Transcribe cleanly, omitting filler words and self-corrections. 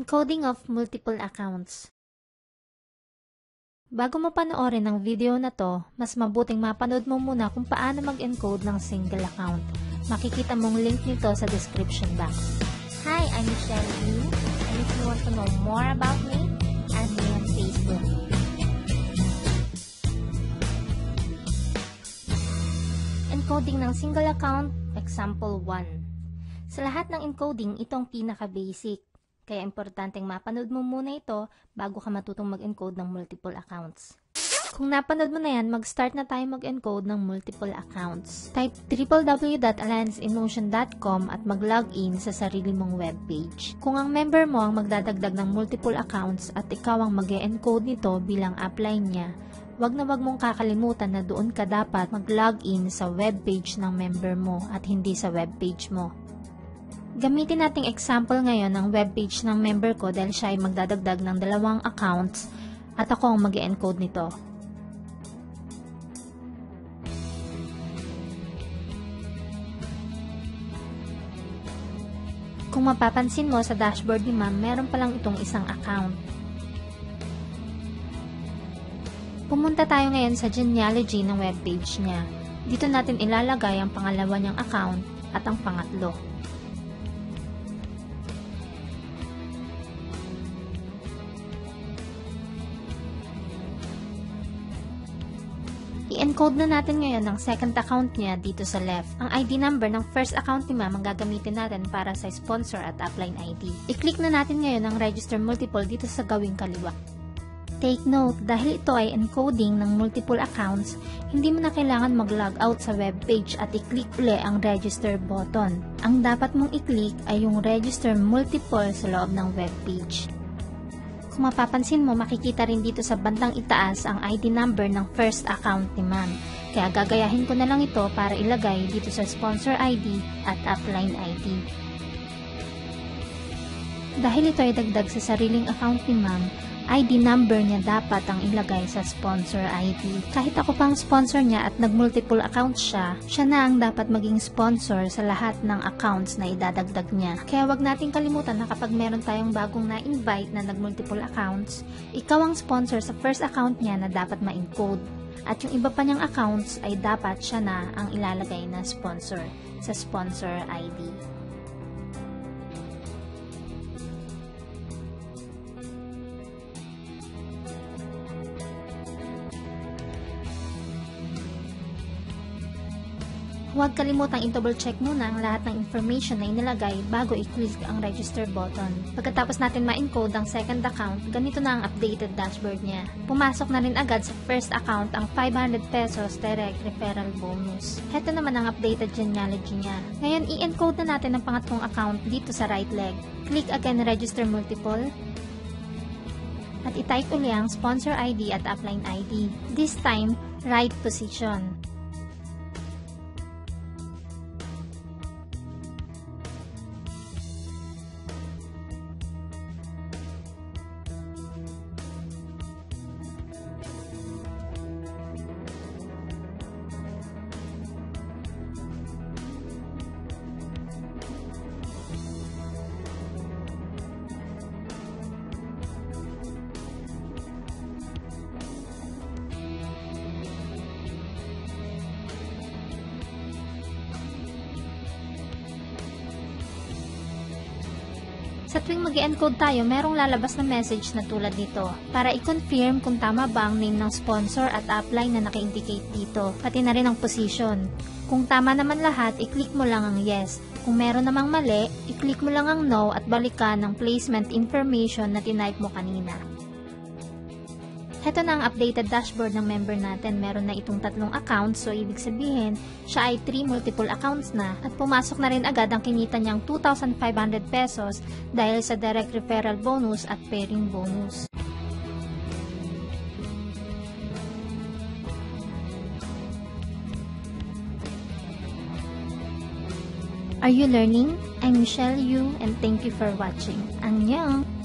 Encoding of multiple accounts. Bago mo panoorin ang video na to, mas mabuting mapanood mo muna kung paano mag-encode ng single account. Makikita mong link nito sa description box. Hi, I'm Michelle Yu, and if you want to know more about me, add me on Facebook. Encoding ng single account, example 1. Sa lahat ng encoding, ito ang pinaka-basic. Kaya importanteng mapanood mo muna ito bago ka matutong mag-encode ng multiple accounts. Kung napanood mo na yan, mag-start na tayo mag-encode ng multiple accounts. Type www.allianceinmotion.com at mag-login sa sarili mong webpage. Kung ang member mo ang magdadagdag ng multiple accounts at ikaw ang mag-encode nito bilang upline niya, wag na wag mong kakalimutan na doon ka dapat mag-login sa webpage ng member mo at hindi sa webpage mo. Gamitin nating example ngayon ang webpage ng member ko dahil siya ay magdadagdag ng 2 accounts at ako ang mag-encode nito. Kung mapapansin mo sa dashboard ni ma'am, meron palang itong isang account. Pumunta tayo ngayon sa genealogy ng webpage niya. Dito natin ilalagay ang pangalawa niyang account at ang pangatlo. I-encode na natin ngayon ang second account niya dito sa left. Ang ID number ng first account ni ma'am ang gagamitin natin para sa sponsor at upline ID. I-click na natin ngayon ang register multiple dito sa gawing kaliwa. Take note, dahil ito ay encoding ng multiple accounts, hindi mo na kailangan mag-log out sa webpage at i-click uli ang register button. Ang dapat mong i-click ay yung register multiple sa loob ng webpage. Kung mapapansin mo, makikita rin dito sa bandang itaas ang ID number ng first account ni ma'am. Kaya gagayahin ko na lang ito para ilagay dito sa sponsor ID at upline ID. Dahil ito ay dagdag sa sariling account ni ma'am, ID number niya dapat ang ilagay sa sponsor ID. Kahit ako pang sponsor niya at nag-multiple accounts siya, siya na ang dapat maging sponsor sa lahat ng accounts na idadagdag niya. Kaya wag nating kalimutan na kapag meron tayong bagong na-invite na nag-multiple accounts, ikaw ang sponsor sa first account niya na dapat ma-encode. At yung iba pa niyang accounts ay dapat siya na ang ilalagay na sponsor sa sponsor ID. Huwag kalimutang i-double check muna ang lahat ng information na inilagay bago i-click ang register button. Pagkatapos natin ma-encode ang second account, ganito na ang updated dashboard niya. Pumasok na rin agad sa first account ang 500 pesos direct referral bonus. Heto naman ang updated genealogy niya. Ngayon, i-encode na natin ang pangatlong account dito sa right leg. Click again register multiple. At i-type uli ang sponsor ID at upline ID. This time, right position. Sa tuwing mag-encode tayo, merong lalabas na message na tulad nito para i-confirm kung tama ba ang name ng sponsor at upline na naka-indicate dito, pati na rin ang position. Kung tama naman lahat, i-click mo lang ang yes. Kung meron namang mali, i-click mo lang ang no at balikan ng placement information na tinype mo kanina. Heto na ang updated dashboard ng member natin. Meron na itong 3 accounts, so ibig sabihin, siya ay 3 multiple accounts na at pumasok na rin agad ang kinita niyang 2,500 pesos dahil sa direct referral bonus at pairing bonus. Are you learning? I'm Michelle Yu and thank you for watching. Annyeong!